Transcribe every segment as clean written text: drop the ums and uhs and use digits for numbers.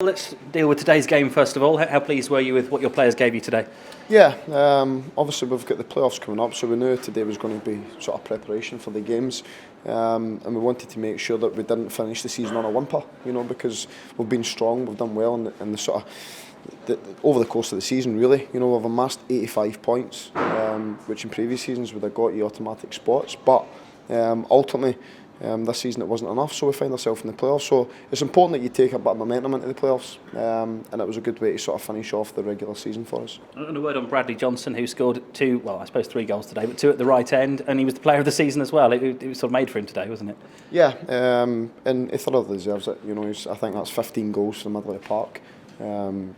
Let's deal with today's game first of all. How pleased were you with what your players gave you today? Yeah, obviously we've got the playoffs coming up, so we knew today was going to be sort of preparation for the games, and we wanted to make sure that we didn't finish the season on a whimper, because we've been strong, we've done well in the sort of over the course of the season. Really, we've amassed 85 points, which in previous seasons would have got you automatic spots, but ultimately. This season it wasn't enough, so we find ourselves in the playoffs. So it's important that you take a bit of momentum into the playoffs, and it was a good way to sort of finish off the regular season for us. And a word on Bradley Johnson, who scored three goals today, but two at the right end, and he was the player of the season as well. It was sort of made for him today, wasn't it? Yeah, and he thoroughly deserves it. I think that's 15 goals for the middle of the park,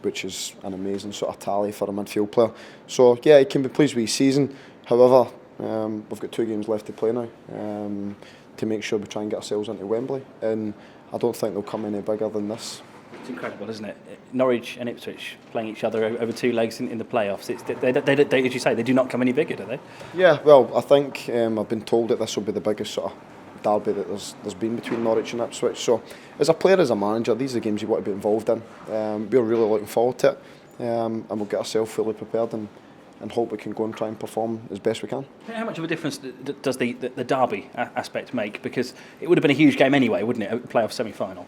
which is an amazing sort of tally for a midfield player. So yeah, he can be pleased with his season. However, we've got 2 games left to play now. To make sure we try and get ourselves into Wembley, and I don't think they'll come any bigger than this. It's incredible, isn't it? Norwich and Ipswich playing each other over 2 legs in the playoffs. They, as you say, they do not come any bigger, do they? Yeah, well, I think I've been told that this will be the biggest sort of derby that there's been between Norwich and Ipswich. So, as a player, as a manager, these are the games you want to be involved in. We're really looking forward to it, and we'll get ourselves fully prepared and hope we can go and try and perform as best we can. How much of a difference does the derby aspect make? Because it would have been a huge game anyway, wouldn't it? A playoff semi-final.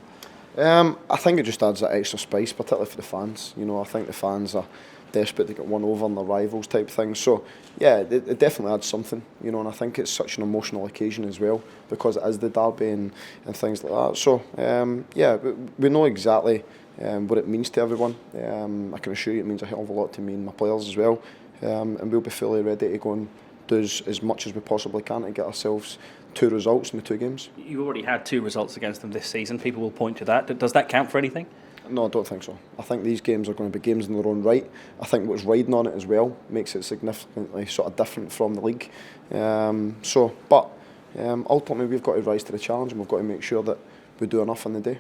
I think it just adds that extra spice, particularly for the fans. I think the fans are desperate to get one over on their rivals type thing. So yeah, it definitely adds something. And I think it's such an emotional occasion as well, because it is the derby and things like that. So yeah, we know exactly what it means to everyone. I can assure you it means a hell of a lot to me and my players as well. And we'll be fully ready to go and do as much as we possibly can to get ourselves 2 results in the 2 games. You've already had 2 results against them this season. People will point to that. Does that count for anything? No, I don't think so. I think these games are going to be games in their own right. I think what's riding on it as well makes it significantly sort of different from the league. But ultimately we've got to rise to the challenge, and we've got to make sure that we do enough on the day.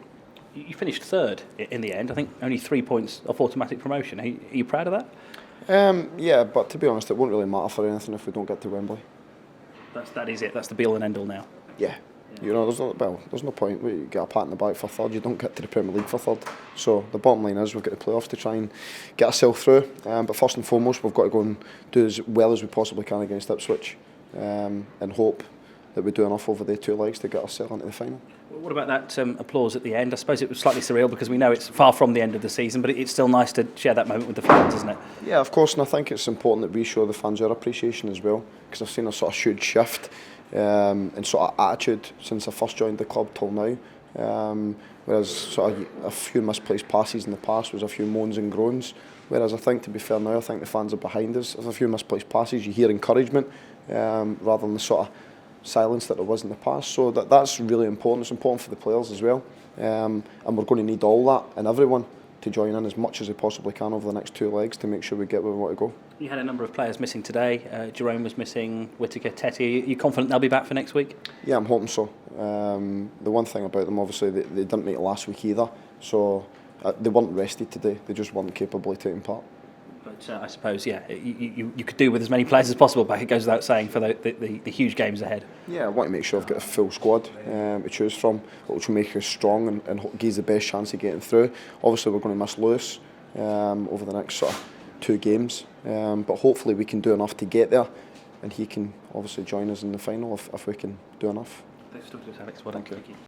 You finished 3rd in the end. I think only 3 points off automatic promotion. Are you proud of that? Yeah, but to be honest, it won't really matter for anything if we don't get to Wembley. That is it. That's the be all and end all now. Yeah. There's no point. You get a pat in the back for 3rd. You don't get to the Premier League for 3rd. So the bottom line is we've got the playoffs to try and get ourselves through. But first and foremost, we've got to go and do as well as we possibly can against Ipswich, and hope that we do enough over the 2 legs to get ourselves into the final. What about that applause at the end? I suppose it was slightly surreal because we know it's far from the end of the season, but it's still nice to share that moment with the fans, isn't it? Yeah, of course, and I think it's important that we show the fans our appreciation as well, because I've seen a sort of huge shift in sort of attitude since I first joined the club till now. Whereas sort of a few misplaced passes in the past was a few moans and groans. Whereas I think, to be fair now, I think the fans are behind us. There's a few misplaced passes, you hear encouragement rather than the sort of silence that there was in the past. So that's really important. It's important for the players as well, and we're going to need all that and everyone to join in as much as they possibly can over the next 2 legs to make sure we get where we want to go. You had a number of players missing today. Jerome was missing, Whittaker, Tetty. Are you confident they'll be back for next week? Yeah, I'm hoping so. The one thing about them, obviously, they didn't make it last week either, so they weren't rested today. They just weren't capable of taking part. But I suppose, yeah, you could do with as many players as possible back, it goes without saying, for the huge games ahead. Yeah, I want to make sure I've got a full squad to choose from, which will make us strong and give us the best chance of getting through. Obviously, we're going to miss Lewis over the next sort of 2 games, but hopefully we can do enough to get there, and he can obviously join us in the final if we can do enough. Thanks for talking to us, Alex. Well done. Thank you.